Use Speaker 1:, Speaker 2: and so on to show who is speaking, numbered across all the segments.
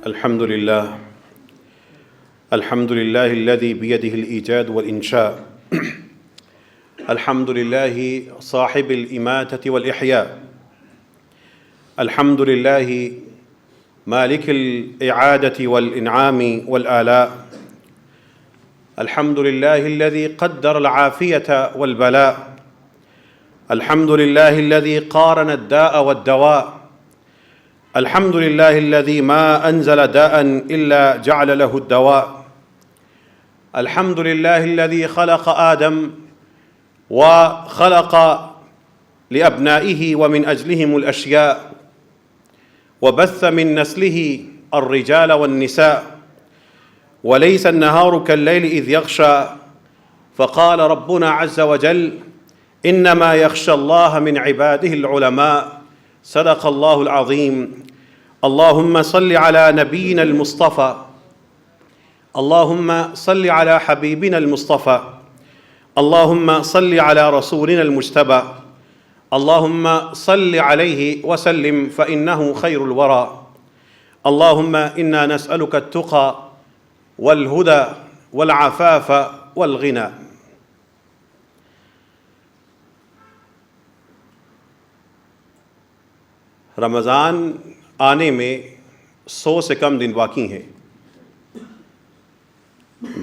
Speaker 1: الحمد لله الذي بيده الإيجاد والإنشاء. الحمد لله صاحب الإماتة والإحياء. الحمد لله مالك الإعادة والإنعام والآلاء. الحمد لله الذي قدر العافية والبلاء. الحمد لله الذي قارن الداء والدواء. الحمد لله الذي ما أنزل داء إلا جعل له الدواء. الحمد لله الذي خلق آدم وخلق لأبنائه ومن أجلهم الأشياء، وبث من نسله الرجال والنساء، وليس النهار كالليل إذ يغشى، فقال ربنا عز وجل: إنما يخشى الله من عباده العلماء. صدق الله العظيم. اللهم صل على نبينا المصطفى. اللهم صل على حبيبنا المصطفى. اللهم صل على رسولنا المجتبى. اللهم صل عليه وسلم فإنه خير الورى. اللهم إنا نسألك التقى والهدى والعفاف والغنى. رمضان آنے میں 100 سے کم دن باقی ہیں.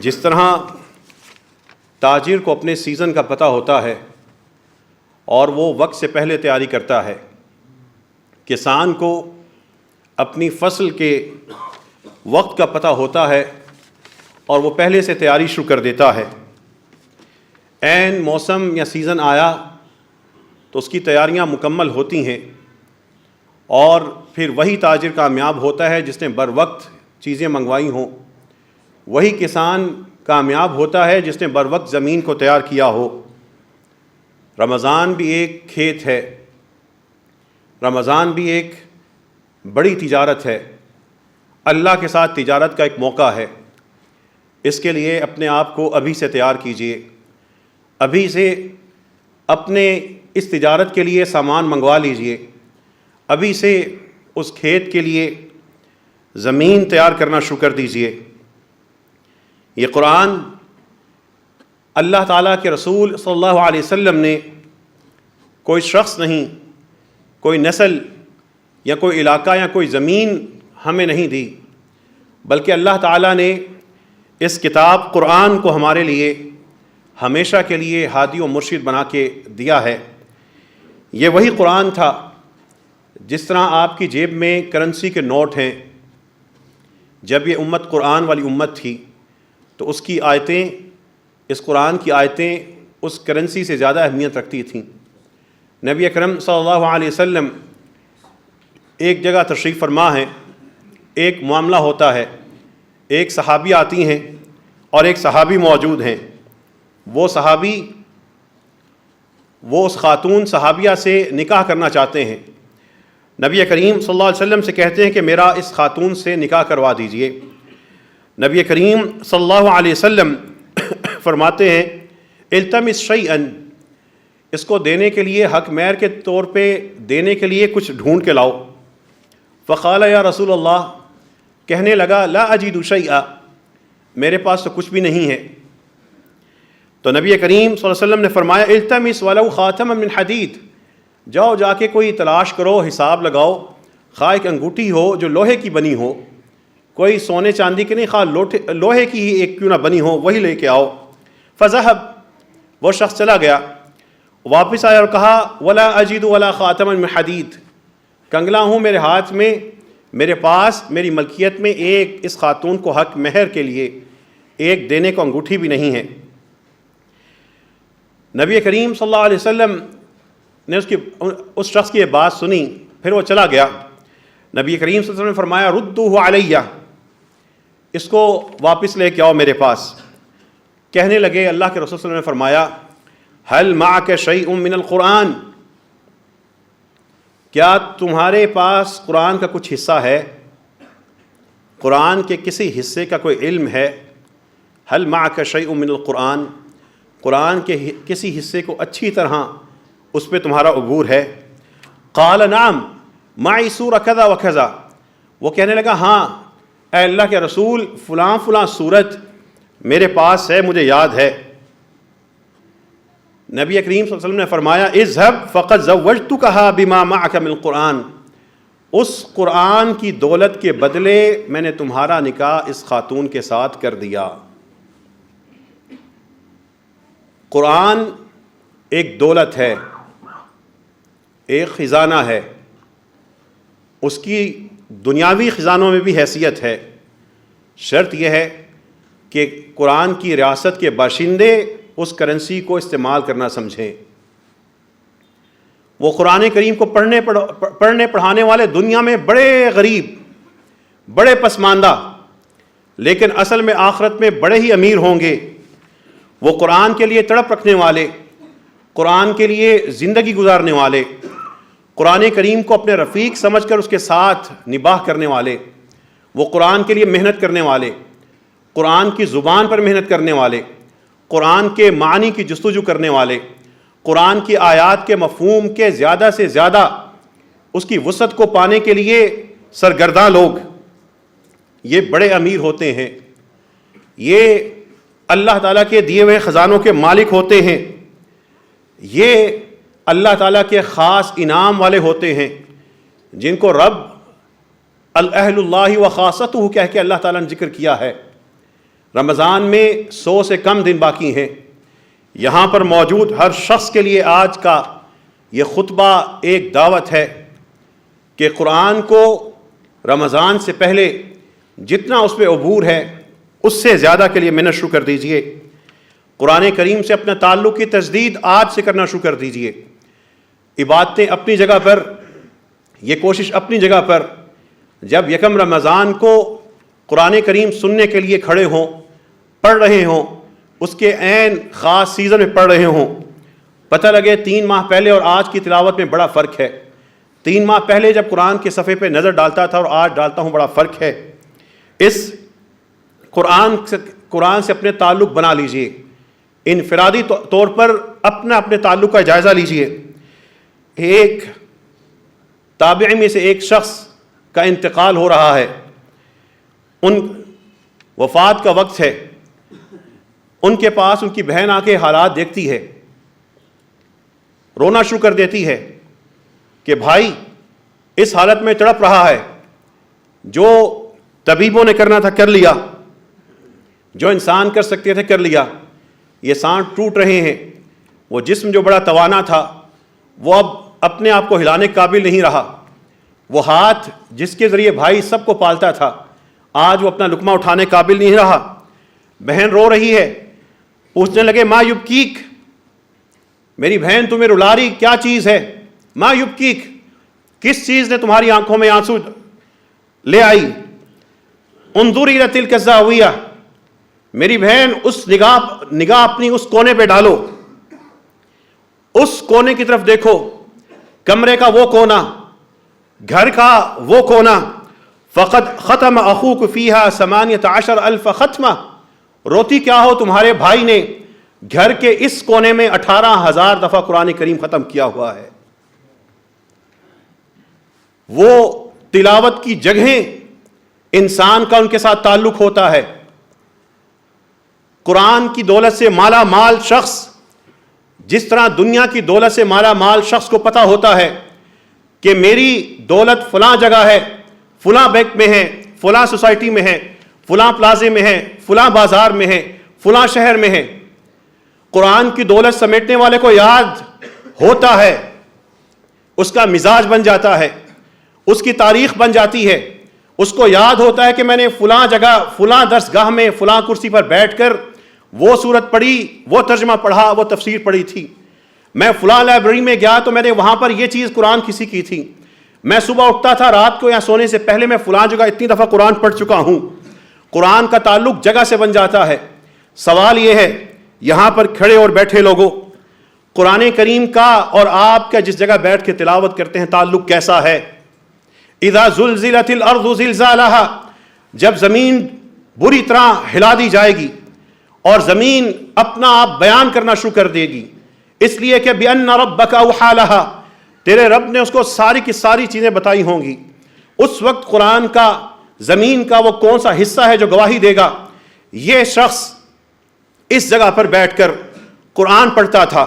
Speaker 1: جس طرح تاجر کو اپنے سیزن کا پتہ ہوتا ہے اور وہ وقت سے پہلے تیاری کرتا ہے، کسان کو اپنی فصل کے وقت کا پتہ ہوتا ہے اور وہ پہلے سے تیاری شروع کر دیتا ہے. عین موسم یا سیزن آیا تو اس کی تیاریاں مکمل ہوتی ہیں، اور پھر وہی تاجر کامیاب ہوتا ہے جس نے بر وقت چیزیں منگوائی ہوں. وہی کسان کامیاب ہوتا ہے جس نے بر وقت زمین کو تیار کیا ہو. رمضان بھی ایک کھیت ہے، رمضان بھی ایک بڑی تجارت ہے، اللہ کے ساتھ تجارت کا ایک موقع ہے. اس کے لیے اپنے آپ کو ابھی سے تیار کیجئے، ابھی سے اپنے اس تجارت کے لیے سامان منگوا لیجئے، ابھی سے اس کھیت کے لیے زمین تیار کرنا شروع کر دیجئے. یہ قرآن اللہ تعالیٰ کے رسول صلی اللہ علیہ وسلم نے کوئی شخص نہیں، کوئی نسل یا کوئی علاقہ یا کوئی زمین ہمیں نہیں دی، بلکہ اللہ تعالیٰ نے اس کتاب قرآن کو ہمارے لیے ہمیشہ کے لیے ہادی و مرشد بنا کے دیا ہے. یہ وہی قرآن تھا. جس طرح آپ کی جیب میں کرنسی کے نوٹ ہیں، جب یہ امت قرآن والی امت تھی تو اس کی آیتیں، اس قرآن کی آیتیں اس کرنسی سے زیادہ اہمیت رکھتی تھیں. نبی اکرم صلی اللہ علیہ وسلم ایک جگہ تشریف فرما ہیں، ایک معاملہ ہوتا ہے، ایک صحابی آتی ہیں اور ایک صحابی موجود ہیں. وہ صحابی اس خاتون صحابیہ سے نکاح کرنا چاہتے ہیں. نبی کریم صلی اللہ علیہ وسلم سے کہتے ہیں کہ میرا اس خاتون سے نکاح کروا دیجئے. نبی کریم صلی اللہ علیہ وسلم فرماتے ہیں: التمس شیئا، اس کو دینے کے لیے، حق مہر کے طور پہ دینے کے لیے کچھ ڈھونڈ کے لاؤ. فقال یا رسول اللہ، کہنے لگا: لا اجد شیئا، میرے پاس تو کچھ بھی نہیں ہے. تو نبی کریم صلی اللہ علیہ وسلم نے فرمایا: التمس ولو خاتما من حدید، جاؤ جا کے کوئی تلاش کرو، حساب لگاؤ، خواہ ایک انگوٹھی ہو جو لوہے کی بنی ہو، کوئی سونے چاندی کی نہیں، خواہ لوہے کی ہی ایک کیوں نہ بنی ہو، وہی لے کے آؤ. فذهب، وہ شخص چلا گیا، واپس آیا اور کہا: ولا اجد ولا خاتما من حدید، کنگلا ہوں میرے ہاتھ میں، میرے پاس میری ملکیت میں ایک اس خاتون کو حق مہر کے لیے ایک دینے کو انگوٹھی بھی نہیں ہے. نبی کریم صلی اللہ علیہ وسلم نے اس شخص کی یہ بات سنی، پھر وہ چلا گیا. نبی کریم صلی اللہ علیہ وسلم نے فرمایا: ردوہ علیہ، اس کو واپس لے کے آؤ میرے پاس. کہنے لگے، اللہ کے رسول صلی اللہ علیہ وسلم نے فرمایا: هل معک شیء من القرآن، کیا تمہارے پاس قرآن کا کچھ حصہ ہے؟ قرآن کے کسی حصے کا کوئی علم ہے؟ هل معک شیء من القرآن، قرآن کے کسی حصے کو اچھی طرح اس پہ تمہارا عبور ہے؟ قال نعم معی سورہ کذا و کذا، وہ کہنے لگا ہاں اے اللہ کے رسول فلاں فلاں صورت میرے پاس ہے، مجھے یاد ہے۔ نبی کریم صلی اللہ علیہ وسلم نے فرمایا اذهب فقد زوجتکھا بما معک من القرآن، اس قرآن کی دولت کے بدلے میں نے تمہارا نکاح اس خاتون کے ساتھ کر دیا۔ قرآن ایک دولت ہے، ایک خزانہ ہے، اس کی دنیاوی خزانوں میں بھی حیثیت ہے۔ شرط یہ ہے کہ قرآن کی ریاست کے باشندے اس کرنسی کو استعمال کرنا سمجھیں۔ وہ قرآن کریم کو پڑھنے پڑھانے والے دنیا میں بڑے غریب، بڑے پسماندہ، لیکن اصل میں آخرت میں بڑے ہی امیر ہوں گے۔ وہ قرآن کے لیے تڑپ رکھنے والے، قرآن کے لیے زندگی گزارنے والے، قرآن کریم کو اپنے رفیق سمجھ کر اس کے ساتھ نباہ کرنے والے، وہ قرآن کے لیے محنت کرنے والے، قرآن کی زبان پر محنت کرنے والے، قرآن کے معنی کی جستجو کرنے والے، قرآن کی آیات کے مفہوم کے زیادہ سے زیادہ اس کی وسعت کو پانے کے لیے سرگرداں لوگ، یہ بڑے امیر ہوتے ہیں، یہ اللہ تعالیٰ کے دیے ہوئے خزانوں کے مالک ہوتے ہیں، یہ اللہ تعالیٰ کے خاص انعام والے ہوتے ہیں، جن کو رب الاہل اللہ و خاصتہ کہہ کے اللہ تعالیٰ نے ذکر کیا ہے۔ رمضان میں 100 سے کم دن باقی ہیں۔ یہاں پر موجود ہر شخص کے لیے آج کا یہ خطبہ ایک دعوت ہے کہ قرآن کو رمضان سے پہلے جتنا اس پہ عبور ہے اس سے زیادہ کے لیے محنت شروع کر دیجئے۔ قرآن کریم سے اپنا تعلق کی تجدید آج سے کرنا شروع کر دیجئے۔ عبادتیں اپنی جگہ پر، یہ کوشش اپنی جگہ پر، جب یکم رمضان کو قرآن کریم سننے کے لیے کھڑے ہوں، پڑھ رہے ہوں، اس کے عین خاص سیزن میں پڑھ رہے ہوں، پتہ لگے 3 ماہ پہلے اور آج کی تلاوت میں بڑا فرق ہے۔ 3 ماہ پہلے جب قرآن کے صفحے پہ نظر ڈالتا تھا اور آج ڈالتا ہوں، بڑا فرق ہے۔ اس قرآن سے اپنے تعلق بنا لیجئے، انفرادی طور پر اپنے تعلق کا جائزہ لیجئے۔ ایک تابعی میں سے ایک شخص کا انتقال ہو رہا ہے، ان وفات کا وقت ہے، ان کے پاس ان کی بہن آ کے حالات دیکھتی ہے، رونا شروع کر دیتی ہے کہ بھائی اس حالت میں تڑپ رہا ہے، جو طبیبوں نے کرنا تھا کر لیا، جو انسان کر سکتے تھے کر لیا، یہ سانس ٹوٹ رہے ہیں، وہ جسم جو بڑا توانا تھا وہ اب اپنے آپ کو ہلانے کے قابل نہیں رہا، وہ ہاتھ جس کے ذریعے بھائی سب کو پالتا تھا آج وہ اپنا لقمہ اٹھانے قابل نہیں رہا۔ بہن رو رہی ہے، پوچھنے لگے ما یبکیک، میری بہن تمہیں رلا رہی کیا چیز ہے؟ ما یبکیک، کس چیز نے تمہاری آنکھوں میں آنسو لے آئی؟ انظری الی تلک الزاویہ، میری بہن اس نگاہ اپنی اس کونے پہ ڈالو، اس کونے کی طرف دیکھو، کمرے کا وہ کونا، گھر کا وہ کونا، فقد ختم اخوک فیہا 18,000 ختمہ، روتی کیا ہو، تمہارے بھائی نے گھر کے اس کونے میں 18,000 دفعہ قرآن کریم ختم کیا ہوا ہے۔ وہ تلاوت کی جگہیں انسان کا ان کے ساتھ تعلق ہوتا ہے۔ قرآن کی دولت سے مالا مال شخص، جس طرح دنیا کی دولت سے مالا مال شخص کو پتہ ہوتا ہے کہ میری دولت فلاں جگہ ہے، فلاں بینک میں ہے، فلاں سوسائٹی میں ہے، فلاں پلازے میں ہے، فلاں بازار میں ہے، فلاں شہر میں ہے، قرآن کی دولت سمیٹنے والے کو یاد ہوتا ہے، اس کا مزاج بن جاتا ہے، اس کی تاریخ بن جاتی ہے، اس کو یاد ہوتا ہے کہ میں نے فلاں جگہ فلاں درسگاہ میں فلاں کرسی پر بیٹھ کر وہ سورت پڑھی، وہ ترجمہ پڑھا، وہ تفسیر پڑھی تھی، میں فلاں لائبریری میں گیا تو میں نے وہاں پر یہ چیز قرآن کی سیکھی تھی، میں صبح اٹھتا تھا رات کو یا سونے سے پہلے میں فلاں جگہ اتنی دفعہ قرآن پڑھ چکا ہوں۔ قرآن کا تعلق جگہ سے بن جاتا ہے۔ سوال یہ ہے یہاں پر کھڑے اور بیٹھے لوگوں، قرآن کریم کا اور آپ کا جس جگہ بیٹھ کے تلاوت کرتے ہیں تعلق کیسا ہے؟ اذا زلزلت الارض زلزالہا، جب زمین بری طرح ہلا دی جائے گی اور زمین اپنا آپ بیان کرنا شروع کر دے گی، اس لیے کہ بِأَنَّ رَبَّكَ أَوْحَىٰ لَهَا، تیرے رب نے اس کو ساری کی ساری چیزیں بتائی ہوں گی، اس وقت قرآن کا زمین کا وہ کون سا حصہ ہے جو گواہی دے گا؟ یہ شخص اس جگہ پر بیٹھ کر قرآن پڑھتا تھا،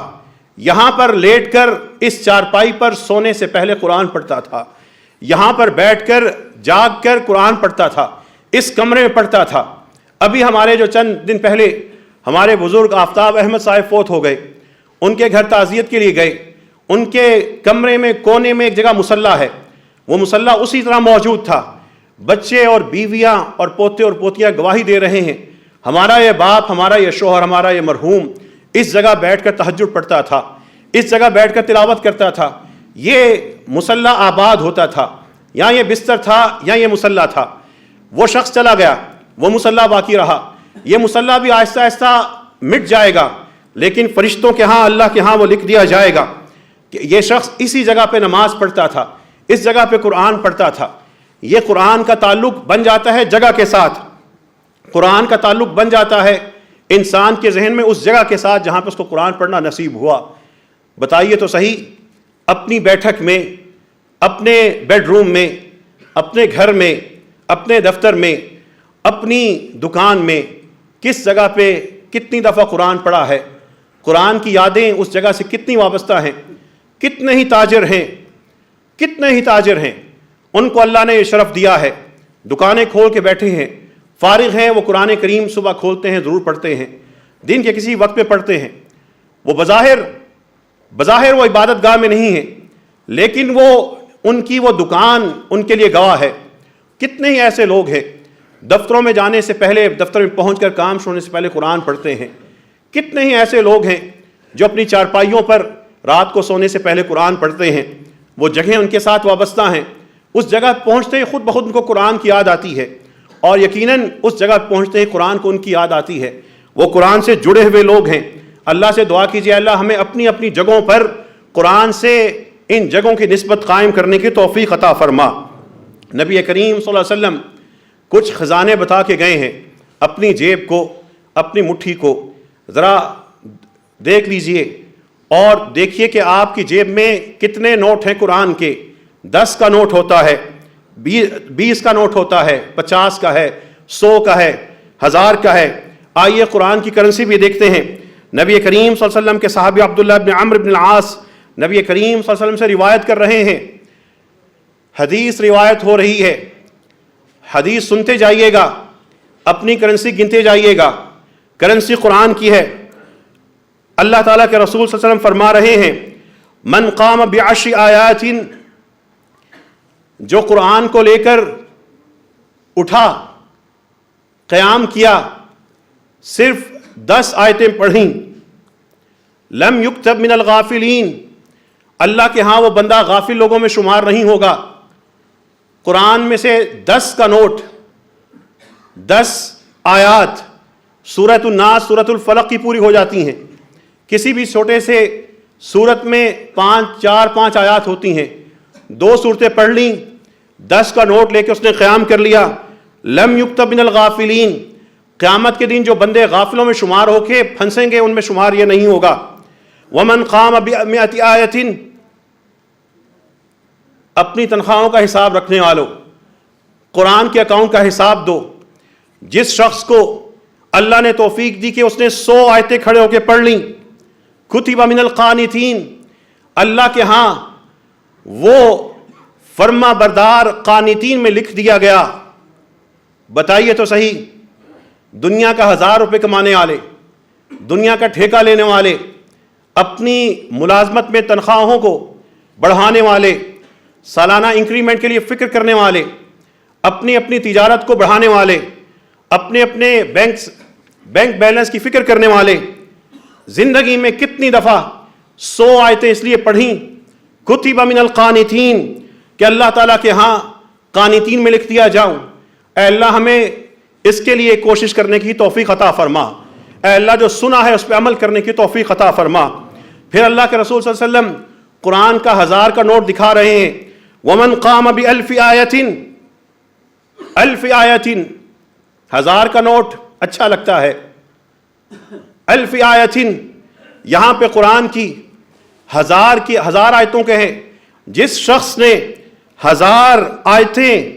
Speaker 1: یہاں پر لیٹ کر اس چارپائی پر سونے سے پہلے قرآن پڑھتا تھا، یہاں پر بیٹھ کر جاگ کر قرآن پڑھتا تھا، اس کمرے میں پڑھتا تھا۔ ابھی ہمارے جو چند دن پہلے ہمارے بزرگ آفتاب احمد صاحب فوت ہو گئے، ان کے گھر تعزیت کے لیے گئے، ان کے کمرے میں کونے میں ایک جگہ مصلی ہے، وہ مصلی اسی طرح موجود تھا۔ بچے اور بیویاں اور پوتے اور پوتیاں گواہی دے رہے ہیں، ہمارا یہ باپ، ہمارا یہ شوہر، ہمارا یہ مرحوم اس جگہ بیٹھ کر تہجد پڑھتا تھا، اس جگہ بیٹھ کر تلاوت کرتا تھا۔ یہ مصلی آباد ہوتا تھا، یا یہ بستر تھا یا یہ مصلی تھا۔ وہ شخص چلا گیا، وہ مصلی باقی رہا۔ یہ مصلی بھی آہستہ آہستہ مٹ جائے گا، لیکن فرشتوں کے ہاں، اللہ کے ہاں وہ لکھ دیا جائے گا کہ یہ شخص اسی جگہ پہ نماز پڑھتا تھا، اس جگہ پہ قرآن پڑھتا تھا۔ یہ قرآن کا تعلق بن جاتا ہے جگہ کے ساتھ، قرآن کا تعلق بن جاتا ہے انسان کے ذہن میں اس جگہ کے ساتھ جہاں پہ اس کو قرآن پڑھنا نصیب ہوا۔ بتائیے تو صحیح، اپنی بیٹھک میں، اپنے بیڈ روم میں، اپنے گھر میں، اپنے دفتر میں، اپنی دکان میں کس جگہ پہ کتنی دفعہ قرآن پڑھا ہے؟ قرآن کی یادیں اس جگہ سے کتنی وابستہ ہیں؟ کتنے ہی تاجر ہیں، کتنے ہی تاجر ہیں، ان کو اللہ نے یہ شرف دیا ہے، دکانیں کھول کے بیٹھے ہیں، فارغ ہیں، وہ قرآن کریم صبح کھولتے ہیں، ضرور پڑھتے ہیں، دن کے کسی وقت پہ پڑھتے ہیں۔ وہ بظاہر وہ عبادت گاہ میں نہیں ہے، لیکن وہ ان کی وہ دکان ان کے لیے گواہ ہے۔ کتنے ہی ایسے لوگ ہیں دفتروں میں جانے سے پہلے، دفتر میں پہنچ کر کام شروع ہونے سے پہلے قرآن پڑھتے ہیں۔ کتنے ہی ایسے لوگ ہیں جو اپنی چارپائیوں پر رات کو سونے سے پہلے قرآن پڑھتے ہیں، وہ جگہیں ان کے ساتھ وابستہ ہیں، اس جگہ پہنچتے ہی خود بخود ان کو قرآن کی یاد آتی ہے، اور یقیناً اس جگہ پہنچتے ہی قرآن کو ان کی یاد آتی ہے۔ وہ قرآن سے جڑے ہوئے لوگ ہیں۔ اللہ سے دعا کیجیے اللہ ہمیں اپنی اپنی جگہوں پر قرآن سے ان جگہوں کی نسبت قائم کرنے کی توفیق عطا فرما۔ نبی کریم صلی اللہ علیہ وسلم کچھ خزانے بتا کے گئے ہیں، اپنی جیب کو، اپنی مٹھی کو ذرا دیکھ لیجئے اور دیکھیے کہ آپ کی جیب میں کتنے نوٹ ہیں قرآن کے۔ 10 کا نوٹ ہوتا ہے، 20 کا نوٹ ہوتا ہے، 50 کا ہے، 100 کا ہے، 1000 کا ہے۔ آئیے قرآن کی کرنسی بھی دیکھتے ہیں۔ نبی کریم صلی اللہ علیہ وسلم کے صحابی عبداللہ بن عمرو بن العاص نبی کریم صلی اللہ علیہ وسلم سے روایت کر رہے ہیں، حدیث روایت ہو رہی ہے، حدیث سنتے جائیے گا، اپنی کرنسی گنتے جائیے گا، کرنسی قرآن کی ہے۔ اللہ تعالیٰ کے رسول صلی اللہ علیہ وسلم فرما رہے ہیں من قام بعشر آیات، جو قرآن کو لے کر اٹھا، قیام کیا، صرف 10 آیتیں پڑھیں، لم یکتب من الغافلین، اللہ کے ہاں وہ بندہ غافل لوگوں میں شمار نہیں ہوگا۔ قرآن میں سے 10 کا نوٹ، 10 آیات سورۃ الناس، سورۃ الفلق کی پوری ہو جاتی ہیں۔ کسی بھی چھوٹے سے سورت میں 4-5 آیات ہوتی ہیں، 2 صورتیں پڑھ لیں، 10 کا نوٹ لے کے اس نے قیام کر لیا، لم یکتب من الغافلین، قیامت کے دن جو بندے غافلوں میں شمار ہو کے پھنسیں گے ان میں شمار یہ نہیں ہوگا۔ ومن قام بمئۃ آیۃ، اپنی تنخواہوں کا حساب رکھنے والوں، قرآن کے اکاؤنٹ کا حساب دو۔ جس شخص کو اللہ نے توفیق دی کہ اس نے 100 آیتیں کھڑے ہو کے پڑھ لیں، کتب من القانتین، اللہ کے ہاں وہ فرما بردار قانتین میں لکھ دیا گیا۔ بتائیے تو صحیح، دنیا کا 1000 روپے کمانے والے، دنیا کا ٹھیکہ لینے والے، اپنی ملازمت میں تنخواہوں کو بڑھانے والے، سالانہ انکریمنٹ کے لیے فکر کرنے والے، اپنی اپنی تجارت کو بڑھانے والے، اپنے اپنے بینک بیلنس کی فکر کرنے والے، زندگی میں کتنی دفعہ 100 آیتیں اس لیے پڑھیں کتب من القانتین کہ اللہ تعالیٰ کے ہاں قانتین میں لکھ دیا جاؤں۔ اے اللہ ہمیں اس کے لیے کوشش کرنے کی توفیق عطا فرما۔ اے اللہ جو سنا ہے اس پہ عمل کرنے کی توفیق عطا فرما۔ پھر اللہ کے رسول صلی اللہ علیہ وسلم قرآن کا 1000 کا نوٹ دکھا رہے ہیں، ومن قام بألف آیۃ، 1000 آیۃ، 1000 کا نوٹ اچھا لگتا ہے، 1000 آیۃ، یہاں پہ قرآن کی 1000 آیتوں کے ہیں۔ جس شخص نے 1000 آیتیں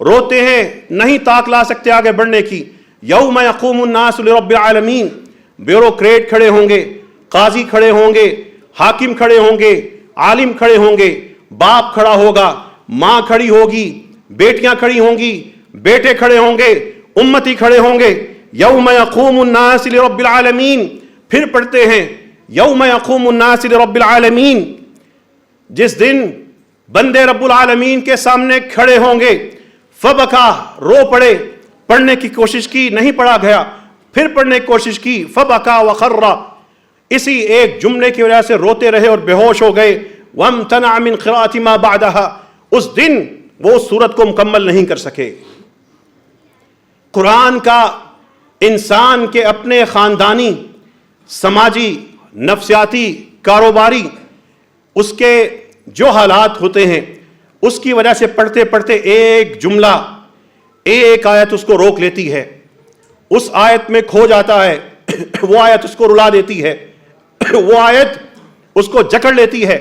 Speaker 1: روتے ہیں, نہیں طاق لا سکتے آگے بڑھنے کی. یوم یقوم الناس لرب العالمین, بیوروکریٹ کھڑے ہوں گے, قاضی کھڑے ہوں گے, حاکم کھڑے ہوں گے, عالم کھڑے ہوں گے, باپ کھڑا ہوگا, ماں کھڑی ہوگی, بیٹیاں کھڑی ہوں گی, بیٹے کھڑے ہوں گے, امتی کھڑے ہوں گے. یوم یقوم الناس لرب العالمین. پھر پڑھتے ہیں یوم یقوم الناس لرب العالمین, جس دن بندے رب العالمین کے سامنے کھڑے ہوں گے. فبکا, رو پڑے, پڑھنے کی کوشش کی, نہیں پڑھا گیا, پھر پڑھنے کی کوشش کی. فبکا وخر, اسی ایک جملے کی وجہ سے روتے رہے اور بے ہوش ہو گئے. وامتنع من قراءة ما بعدها, اس دن وہ اس سورت کو مکمل نہیں کر سکے. قرآن کا انسان کے اپنے خاندانی, سماجی, نفسیاتی, کاروباری اس کے جو حالات ہوتے ہیں, اس کی وجہ سے پڑھتے پڑھتے ایک جملہ, ایک آیت اس کو روک لیتی ہے, اس آیت میں کھو جاتا ہے, وہ آیت اس کو رلا دیتی ہے, وہ آیت اس کو جکڑ لیتی ہے.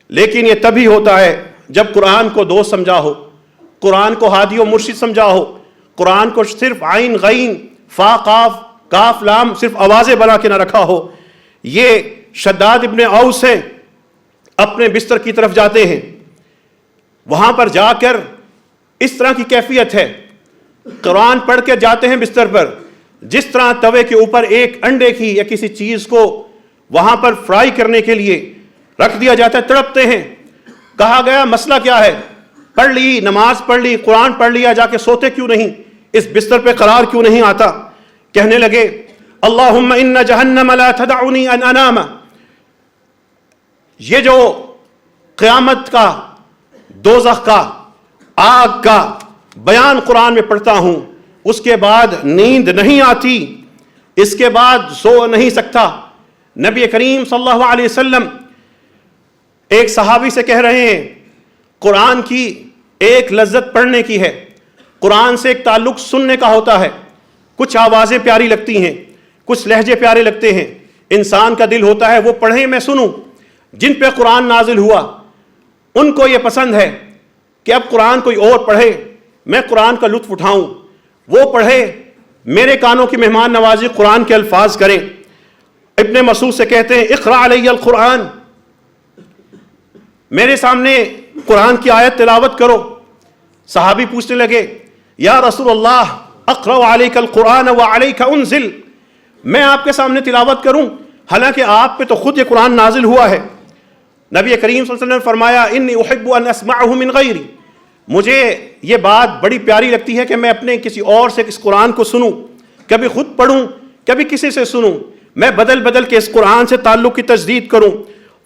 Speaker 1: لیکن یہ تبھی ہوتا ہے جب قرآن کو دوست سمجھا ہو, قرآن کو ہادی و مرشد سمجھا ہو, قرآن کو صرف عین غین فا قاف کاف لام صرف آوازیں بنا کے نہ رکھا ہو. یہ شداد ابن اوس ہیں, اپنے بستر کی طرف جاتے ہیں, وہاں پر جا کر اس طرح کی کیفیت ہے, قرآن پڑھ کے جاتے ہیں بستر پر, جس طرح توے کے اوپر ایک انڈے کی یا کسی چیز کو وہاں پر فرائی کرنے کے لیے رکھ دیا جاتا ہے, تڑپتے ہیں. کہا گیا مسئلہ کیا ہے؟ پڑھ لی, نماز پڑھ لی, قرآن پڑھ لیا, جا کے سوتے کیوں نہیں, اس بستر پہ قرار کیوں نہیں آتا؟ کہنے لگے اللہم ان جہنم لا تدعنی ان انام. یہ جو قیامت کا, دوزخ کا, آگ کا بیان قرآن میں پڑھتا ہوں, اس کے بعد نیند نہیں آتی, اس کے بعد سو نہیں سکتا. نبی کریم صلی اللہ علیہ وسلم ایک صحابی سے کہہ رہے ہیں قرآن کی ایک لذت پڑھنے کی ہے, قرآن سے ایک تعلق سننے کا ہوتا ہے. کچھ آوازیں پیاری لگتی ہیں, کچھ لہجے پیارے لگتے ہیں, انسان کا دل ہوتا ہے وہ پڑھیں میں سنوں. جن پہ قرآن نازل ہوا ان کو یہ پسند ہے کہ اب قرآن کوئی اور پڑھے, میں قرآن کا لطف اٹھاؤں, وہ پڑھے, میرے کانوں کی مہمان نوازی قرآن کے الفاظ کریں. ابن مسعود سے کہتے ہیں اقرأ علی القرآن, میرے سامنے قرآن کی آیت تلاوت کرو. صحابی پوچھنے لگے یا رسول اللہ اقرأ علیک القرآن وعلیک انزل, میں آپ کے سامنے تلاوت کروں حالانکہ آپ پہ تو خود یہ قرآن نازل ہوا ہے. نبی کریم صلی اللہ علیہ وسلم نے فرمایا انی احب ان اسمعہ من غیری, مجھے یہ بات بڑی پیاری لگتی ہے کہ میں اپنے کسی اور سے اس قرآن کو سنوں, کبھی خود پڑھوں کبھی کسی سے سنوں, میں بدل بدل کے اس قرآن سے تعلق کی تجدید کروں.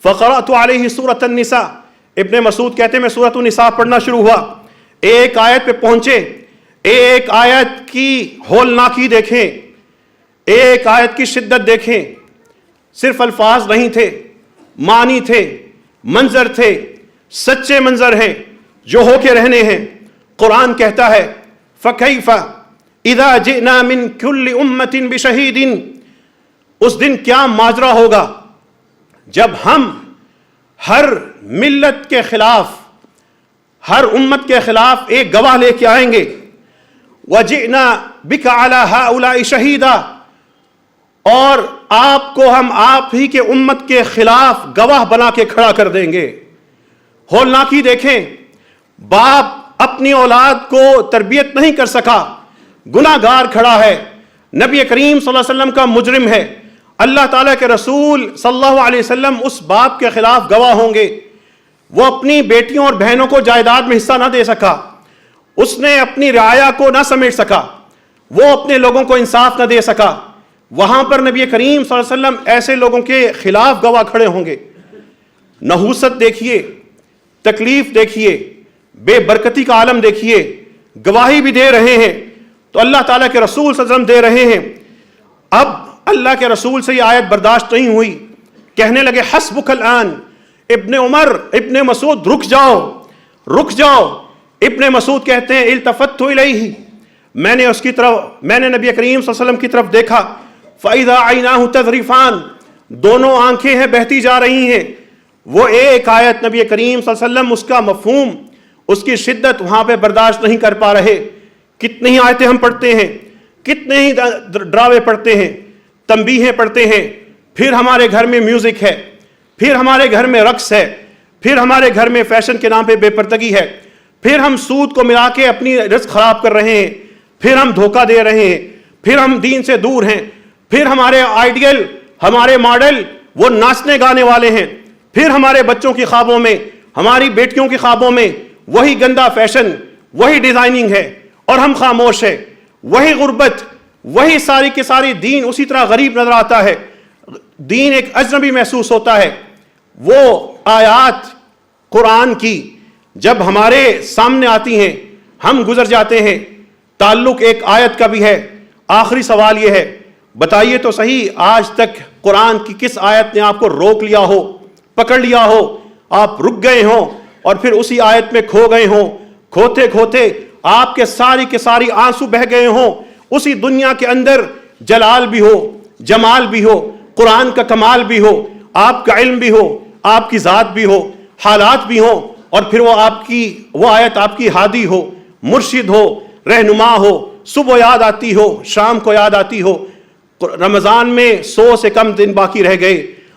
Speaker 1: فقرأت علیہ سورۃ النساء, ابن مسعود کہتے ہیں میں سورۃ النساء پڑھنا شروع ہوا, ایک آیت پہ پہنچے, ایک آیت کی ہولناکی دیکھیں, ایک آیت کی شدت دیکھیں, صرف الفاظ نہیں تھے, معنی تھے, منظر تھے, سچے منظر ہیں جو ہو کے رہنے ہیں. قرآن کہتا ہے فَكَيْفَ إِذَا جِئْنَا مِن كُلِّ أُمَّةٍ بِشَهِيدٍ, اس دن کیا ماجرا ہوگا جب ہم ہر ملت کے خلاف, ہر امت کے خلاف ایک گواہ لے کے آئیں گے. وَجِئْنَا بِكَ عَلَى هَؤُلَاءِ شَهِيدًا, اور آپ کو ہم آپ ہی کے امت کے خلاف گواہ بنا کے کھڑا کر دیں گے. ہولناکی دیکھیں, باپ اپنی اولاد کو تربیت نہیں کر سکا, گناہ گار کھڑا ہے, نبی کریم صلی اللہ علیہ وسلم کا مجرم ہے, اللہ تعالیٰ کے رسول صلی اللہ علیہ وسلم اس باپ کے خلاف گواہ ہوں گے. وہ اپنی بیٹیوں اور بہنوں کو جائیداد میں حصہ نہ دے سکا, اس نے اپنی رعایا کو نہ سمیٹ سکا, وہ اپنے لوگوں کو انصاف نہ دے سکا. وہاں پر نبی کریم صلی اللہ علیہ وسلم ایسے لوگوں کے خلاف گواہ کھڑے ہوں گے. نحوست دیکھیے, تکلیف دیکھیے, بے برکتی کا عالم دیکھیے, گواہی بھی دے رہے ہیں تو اللہ تعالیٰ کے رسول صلی اللہ علیہ وسلم دے رہے ہیں. اب اللہ کے رسول سے یہ آیت برداشت نہیں ہوئی, کہنے لگے حسبک الآن. ابن عمر, ابن مسعود رک جاؤ, رک جاؤ. ابن مسعود کہتے ہیں التفت الیہ, میں نے اس کی طرف, میں نے نبی کریم صلی اللہ علیہ وسلم کی طرف دیکھا. فَإِذَا عَيْنَاهُ تَذْرِفَانِ, دونوں آنکھیں ہیں بہتی جا رہی ہیں. وہ ایک آیت نبی کریم صلی اللہ علیہ وسلم اس کا مفہوم اس کی شدت وہاں پہ برداشت نہیں کر پا رہے. کتنی ہی آیتیں ہم پڑھتے ہیں, کتنے ہی ڈراوے پڑھتے ہیں, تنبیہیں پڑھتے ہیں, پھر ہمارے گھر میں میوزک ہے, پھر ہمارے گھر میں رقص ہے, پھر ہمارے گھر میں فیشن کے نام پہ بے پردگی ہے, پھر ہم سود کو ملا کے اپنی رزق خراب کر رہے ہیں, پھر ہم دھوکہ دے رہے ہیں, پھر ہم دین سے دور ہیں, پھر ہمارے آئیڈیل, ہمارے ماڈل وہ ناچنے گانے والے ہیں, پھر ہمارے بچوں کی خوابوں میں, ہماری بیٹیوں کی خوابوں میں وہی گندا فیشن, وہی ڈیزائننگ ہے, اور ہم خاموش ہیں. وہی غربت, وہی ساری کی ساری دین اسی طرح غریب نظر آتا ہے, دین ایک اجنبی محسوس ہوتا ہے. وہ آیات قرآن کی جب ہمارے سامنے آتی ہیں ہم گزر جاتے ہیں. تعلق ایک آیت کا بھی ہے. آخری سوال یہ ہے, بتائیے تو صحیح, آج تک قرآن کی کس آیت نے آپ کو روک لیا ہو, پکڑ لیا ہو, آپ رک گئے ہوں اور پھر اسی آیت میں کھو گئے ہوں, کھوتے کھوتے آپ کے ساری آنسو بہ گئے ہوں, اسی دنیا کے اندر جلال بھی ہو, جمال بھی ہو, قرآن کا کمال بھی ہو, آپ کا علم بھی ہو, آپ کی ذات بھی ہو, حالات بھی ہوں, اور پھر وہ آیت آپ کی ہادی ہو, مرشد ہو, رہنما ہو, صبح یاد آتی ہو, شام کو یاد آتی ہو. رمضان میں 100 سے کم دن باقی رہ گئے.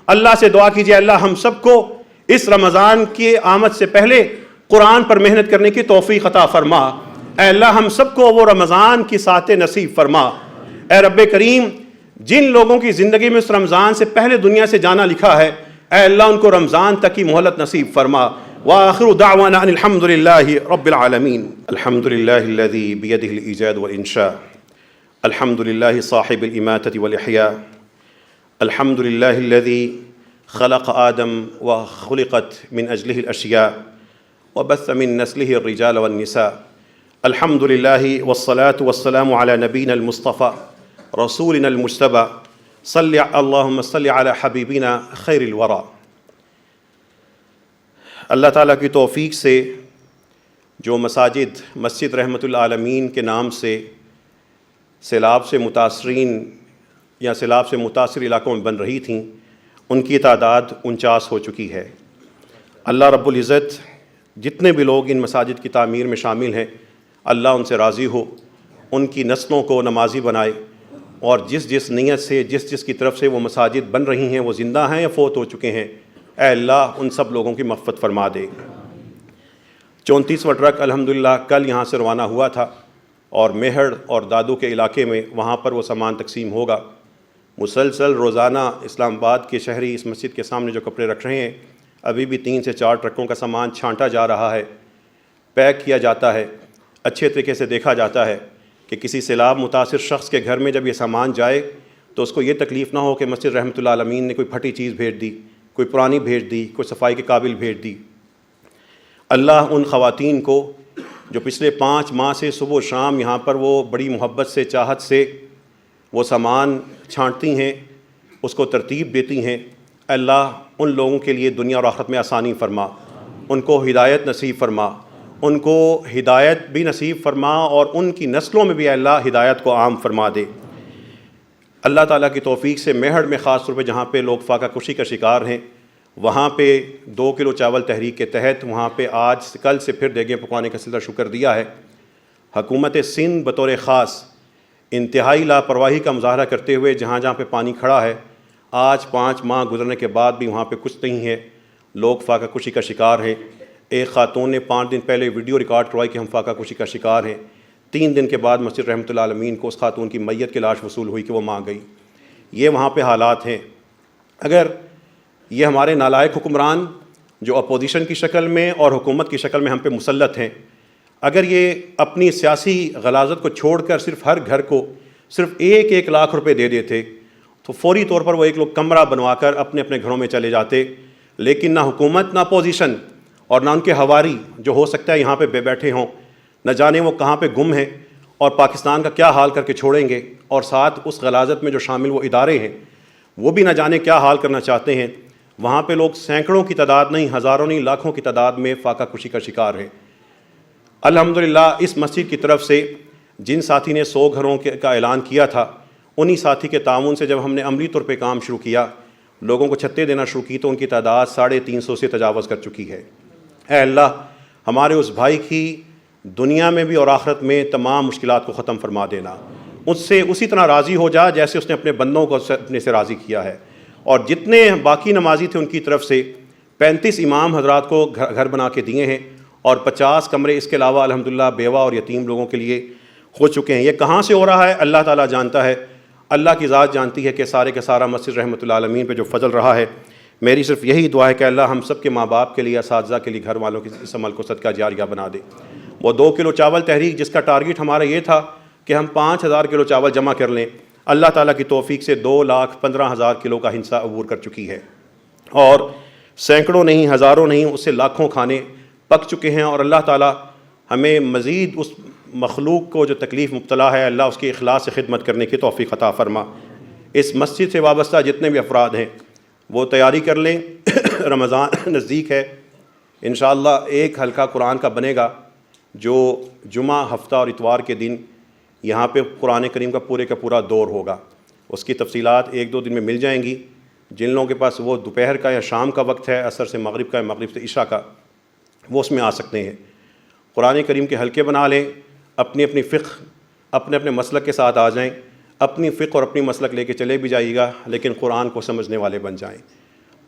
Speaker 1: اللہ سے دعا کیجئے, اللہ ہم سب کو اس رمضان کی آمد سے پہلے قرآن پر محنت کرنے کی توفیق عطا فرما. اے اللہ ہم سب کو وہ رمضان کی ساتھ نصیب فرما. اے رب کریم, جن لوگوں کی زندگی میں اس رمضان سے پہلے دنیا سے جانا لکھا ہے, اے اللہ ان کو رمضان تک کی مہلت نصیب فرما. وآخر دعوانا ان الحمد للہ رب العالمین. الحمد للہ الذی بیدہ الایجاد والانشاء. الحمد للہ صاحب الاماتة والاحیاء. الحمد للہ الذی خلق آدم وخلقت من اجلہ الاشیاء وبث من نسلہ الرجال والنساء. الحمد للہ والصلاة والسلام علی نبینا المصطفى رسولنا المجتبى. اللہم صلی علی حبیبنا خیر الورى. اللہ تعالیٰ کی توفیق سے جو مسجد رحمت العالمین کے نام سے سیلاب سے متاثرین یا سیلاب سے متاثر علاقوں میں بن رہی تھیں, ان کی تعداد 49 ہو چکی ہے. اللہ رب العزت جتنے بھی لوگ ان مساجد کی تعمیر میں شامل ہیں, اللہ ان سے راضی ہو, ان کی نسلوں کو نمازی بنائے, اور جس نیت سے جس کی طرف سے وہ مساجد بن رہی ہیں وہ زندہ ہیں یا فوت ہو چکے ہیں, اے اللہ ان سب لوگوں کی مغفرت فرما دے. 34واں ٹرک الحمدللہ کل یہاں سے روانہ ہوا تھا, اور میہڑ اور دادو کے علاقے میں وہاں پر وہ سامان تقسیم ہوگا. مسلسل روزانہ اسلام آباد کے شہری اس مسجد کے سامنے جو کپڑے رکھ رہے ہیں, ابھی بھی 3 سے 4 ٹرکوں کا سامان چھانٹا جا رہا ہے, پیک کیا جاتا ہے. اچھے طریقے سے دیکھا جاتا ہے کہ کسی سیلاب متاثر شخص کے گھر میں جب یہ سامان جائے تو اس کو یہ تکلیف نہ ہو کہ مسجد رحمت اللہ عالمین نے کوئی پھٹی چیز بھیج دی, کوئی پرانی بھیج دی, کوئی صفائی کے قابل بھیج دی. اللہ ان خواتین کو جو پچھلے 5 ماہ سے صبح و شام یہاں پر وہ بڑی محبت سے, چاہت سے وہ سامان چھانٹتی ہیں, اس کو ترتیب دیتی ہیں, اللہ ان لوگوں کے لیے دنیا اور آخرت میں آسانی فرما, ان کو ہدایت نصیب فرما, ان کو ہدایت بھی نصیب فرما, اور ان کی نسلوں میں بھی اللہ ہدایت کو عام فرما دے. اللہ تعالیٰ کی توفیق سے میہڑ میں خاص طور پہ جہاں پہ لوگ فاقہ کشی کا شکار ہیں, وہاں پہ 2 کلو چاول تحریک کے تحت وہاں پہ کل سے پھر دیگیں پکوانے کا سلسلہ شکر دیا ہے. حکومت سندھ بطور خاص انتہائی لاپرواہی کا مظاہرہ کرتے ہوئے جہاں پہ پانی کھڑا ہے, آج 5 ماہ گزرنے کے بعد بھی وہاں پہ کچھ نہیں ہے, لوگ فاقہ کشی کا شکار ہیں. ایک خاتون نے 5 دن پہلے ویڈیو ریکارڈ کروائی کہ ہم فاقہ کشی کا شکار ہیں. 3 دن کے بعد مسجد رحمت اللہ عالمین کو اس خاتون کی میت کی لاش وصول ہوئی کہ وہ ماں گئی. یہ وہاں پہ حالات ہیں. اگر یہ ہمارے نالائق حکمران جو اپوزیشن کی شکل میں اور حکومت کی شکل میں ہم پہ مسلط ہیں, اگر یہ اپنی سیاسی غلاظت کو چھوڑ کر صرف ہر گھر کو صرف 1 لاکھ روپے دے دیتے تو فوری طور پر وہ ایک لوگ کمرہ بنوا کر اپنے اپنے گھروں میں چلے جاتے. لیکن نہ حکومت, نہ اپوزیشن, اور نہ ان کے ہواری جو ہو سکتا ہے یہاں پہ بیٹھے ہوں, نہ جانے وہ کہاں پہ گم ہیں اور پاکستان کا کیا حال کر کے چھوڑیں گے, اور ساتھ اس غلاظت میں جو شامل وہ ادارے ہیں وہ بھی نہ جانے کیا حال کرنا چاہتے ہیں. وہاں پہ لوگ سینکڑوں کی تعداد نہیں, ہزاروں نہیں, لاکھوں کی تعداد میں فاقہ کشی کا شکار ہیں. الحمدللہ اس مسجد کی طرف سے جن ساتھی نے 100 گھروں کا اعلان کیا تھا, انہی ساتھی کے تعاون سے جب ہم نے عملی طور پہ کام شروع کیا, لوگوں کو چھتیں دینا شروع کی, تو ان کی تعداد 350 سے تجاوز کر چکی ہے. اے اللہ ہمارے اس بھائی کی دنیا میں بھی اور آخرت میں تمام مشکلات کو ختم فرما دینا، اس سے اسی طرح راضی ہو جا جیسے اس نے اپنے بندوں کو اپنے سے راضی کیا ہے۔ اور جتنے باقی نمازی تھے ان کی طرف سے 35 امام حضرات کو گھر بنا کے دیے ہیں، اور 50 کمرے اس کے علاوہ الحمدللہ بیوہ اور یتیم لوگوں کے لیے ہو چکے ہیں۔ یہ کہاں سے ہو رہا ہے اللہ تعالیٰ جانتا ہے، اللہ کی ذات جانتی ہے کہ سارے کے سارا مسجد رحمۃ اللہ عالمین پہ جو فضل رہا ہے۔ میری صرف یہی دعا ہے کہ اللہ ہم سب کے ماں باپ کے لیے، اساتذہ کے لیے، گھر والوں کے اس عمل کو صدقہ جاریہ بنا دے۔ وہ 2 کلو چاول تحریک جس کا ٹارگٹ ہمارا یہ تھا کہ ہم 5000 کلو چاول جمع کر لیں، اللہ تعالیٰ کی توفیق سے 2,15,000 کلو کا ہنسا عبور کر چکی ہے، اور سینکڑوں نہیں، ہزاروں نہیں، اس سے لاکھوں کھانے پک چکے ہیں۔ اور اللہ تعالیٰ ہمیں مزید اس مخلوق کو جو تکلیف مبتلا ہے، اللہ اس کی اخلاص سے خدمت کرنے کی توفیق عطا فرما۔ اس مسجد سے وابستہ جتنے بھی افراد ہیں وہ تیاری کر لیں، رمضان نزدیک ہے، انشاءاللہ ایک حلقہ قرآن کا بنے گا جو جمعہ، ہفتہ اور اتوار کے دن یہاں پہ قرآن کریم کا پورا دور ہوگا۔ اس کی تفصیلات 1-2 دن میں مل جائیں گی۔ جن لوگوں کے پاس وہ دوپہر کا یا شام کا وقت ہے، عصر سے مغرب کا یا مغرب سے عشاء کا، وہ اس میں آ سکتے ہیں۔ قرآن کریم کے حلقے بنا لیں، اپنی اپنی فقہ، اپنے اپنے مسلک کے ساتھ آ جائیں، اپنی فقہ اور اپنی مسلک لے کے چلے بھی جائیے گا، لیکن قرآن کو سمجھنے والے بن جائیں۔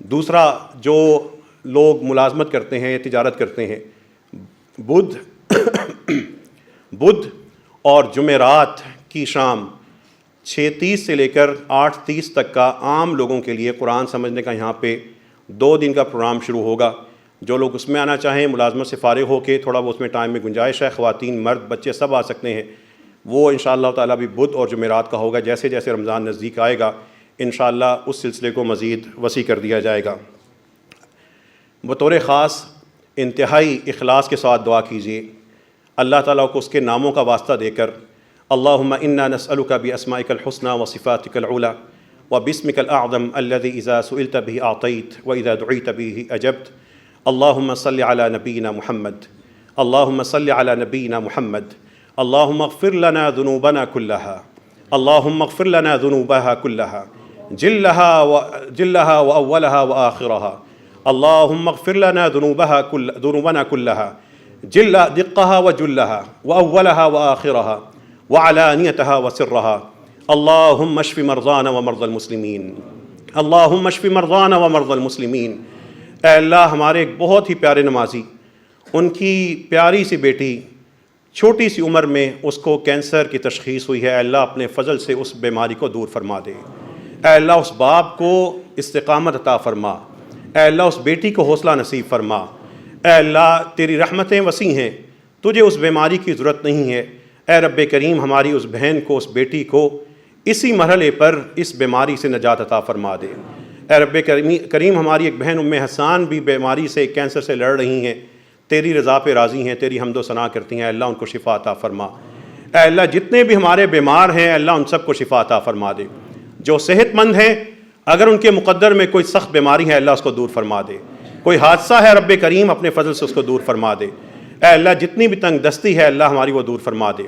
Speaker 1: دوسرا، جو لوگ ملازمت کرتے ہیں، تجارت کرتے ہیں، بدھ اور جمعرات کی شام 6:30 سے لے کر 8:30 تک کا عام لوگوں کے لیے قرآن سمجھنے کا یہاں پہ 2 دن کا پروگرام شروع ہوگا۔ جو لوگ اس میں آنا چاہیں، ملازمت سے فارغ ہو کے تھوڑا وہ اس میں ٹائم میں گنجائش ہے، خواتین، مرد، بچے سب آ سکتے ہیں۔ وہ انشاءاللہ تعالیٰ بھی بدھ اور جمعرات کا ہوگا۔ جیسے جیسے رمضان نزدیک آئے گا انشاءاللہ اس سلسلے کو مزید وسیع کر دیا جائے گا۔ بطور خاص انتہائی اخلاص کے ساتھ دعا کیجیے، اللہ تعالیٰ کو اس کے ناموں کا واسطہ دے کر، اللہم انا نسألک باسمائک الحسنى وصفاتک العلی وباسمک الاعظم الذی اذا سئلت به اعطیت واذا دعیت به اجبت، اللہم صل علی نبینا محمد، اللہم صل علی نبینا محمد، اللہم اغفر لنا ذنوبنا كلها، اللہم اغفر لنا ذنوبها كلها جلها واولها واخرها، اللہم اغفر لنا ذنوبنا كلها دقها وجلها واولها واخرها وعلانيتها وسرها، اللہم اشف مرضانا ومرضى المسلمین، اللہم اشف مرضانا ومرضى المسلمین۔ اے اللہ، ہمارے ایک بہت ہی پیارے نمازی، ان کی پیاری سی بیٹی چھوٹی سی عمر میں اس کو کینسر کی تشخیص ہوئی ہے، اے اللہ اپنے فضل سے اس بیماری کو دور فرما دے۔ اے اللہ اس باپ کو استقامت عطا فرما، اے اللہ اس بیٹی کو حوصلہ نصیب فرما۔ اے اللہ تیری رحمتیں وسیع ہیں، تجھے اس بیماری کی ضرورت نہیں ہے۔ اے رب کریم، ہماری اس بہن کو، اس بیٹی کو اسی مرحلے پر اس بیماری سے نجات عطا فرما دے۔ اے رب کریم، ہماری ایک بہن ام حسان بھی بیماری سے، کینسر سے لڑ رہی ہیں، تیری رضا پہ راضی ہیں، تیری حمد و ثنا کرتی ہیں، اے اللہ ان کو شفا عطا فرما۔ اے اللہ جتنے بھی ہمارے بیمار ہیں، اے اللہ ان سب کو شفا عطا فرما دے۔ جو صحت مند ہیں، اگر ان کے مقدر میں کوئی سخت بیماری ہے، اللہ اس کو دور فرما دے۔ کوئی حادثہ ہے، رب کریم اپنے فضل سے اس کو دور فرما دے۔ اے اللہ جتنی بھی تنگ دستی ہے، اللہ ہماری وہ دور فرما دے۔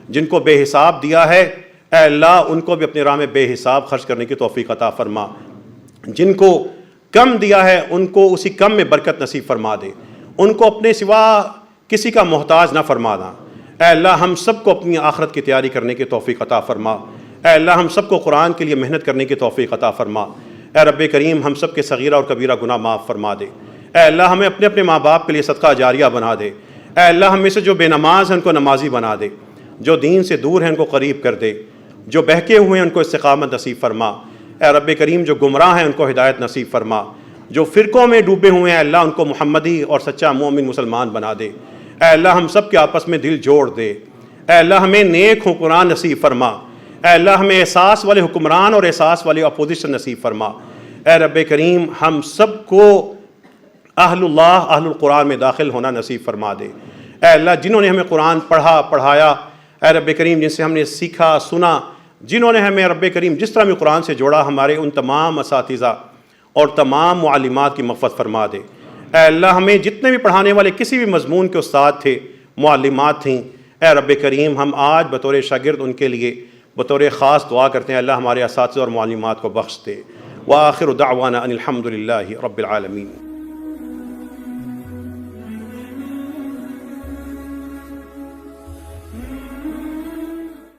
Speaker 1: جن کو بے حساب دیا ہے، اے اللہ ان کو بھی اپنے راہ میں بے حساب خرچ کرنے کی توفیق عطا فرما۔ جن کو کم دیا ہے، ان کو اسی کم میں برکت نصیب فرما دے، ان کو اپنے سوا کسی کا محتاج نہ فرمانا۔ اے اللہ ہم سب کو اپنی آخرت کی تیاری کرنے کی توفیق عطا فرما۔ اے اللہ ہم سب کو قرآن کے لیے محنت کرنے کی توفیق عطا فرما۔ اے رب کریم، ہم سب کے صغیرہ اور کبیرہ گناہ معاف فرما دے۔ اے اللہ ہمیں اپنے اپنے ماں باپ کے لیے صدقہ جاریہ بنا دے۔ اے اللہ ہم میں سے جو بے نماز ہیں ان کو نمازی بنا دے، جو دین سے دور ہیں ان کو قریب کر دے، جو بہکے ہوئے ہیں ان کو استقامت نصیب فرما۔ اے رب کریم، جو گمراہ ہیں ان کو ہدایت نصیب فرما، جو فرقوں میں ڈوبے ہوئے ہیں اللہ ان کو محمدی اور سچا مومن مسلمان بنا دے۔ اے اللہ ہم سب کے آپس میں دل جوڑ دے۔ اے اللہ ہمیں نیک حکمران نصیب فرما۔ اے اللہ ہمیں احساس والے حکمران اور احساس والے اپوزیشن نصیب فرما۔ اے رب کریم، ہم سب کو اہل اللہ، اہل القرآن میں داخل ہونا نصیب فرما دے۔ اے اللہ جنہوں نے ہمیں قرآن پڑھایا، اے رب کریم جن سے ہم نے سیکھا سنا، جنہوں نے ہمیں رب کریم جس طرح بھی قرآن سے جوڑا، ہمارے ان تمام اساتذہ اور تمام معلمات کی مغفرت فرما دے۔ اے اللہ ہمیں جتنے بھی پڑھانے والے کسی بھی مضمون کے استاد تھے، معلمات تھیں، اے رب کریم ہم آج بطور شاگرد ان کے لیے بطور خاص دعا کرتے ہیں، اللہ ہمارے اساتذہ اور معلمات کو بخش دے۔ وآخر دعوانا ان الحمد للہ رب العالمین۔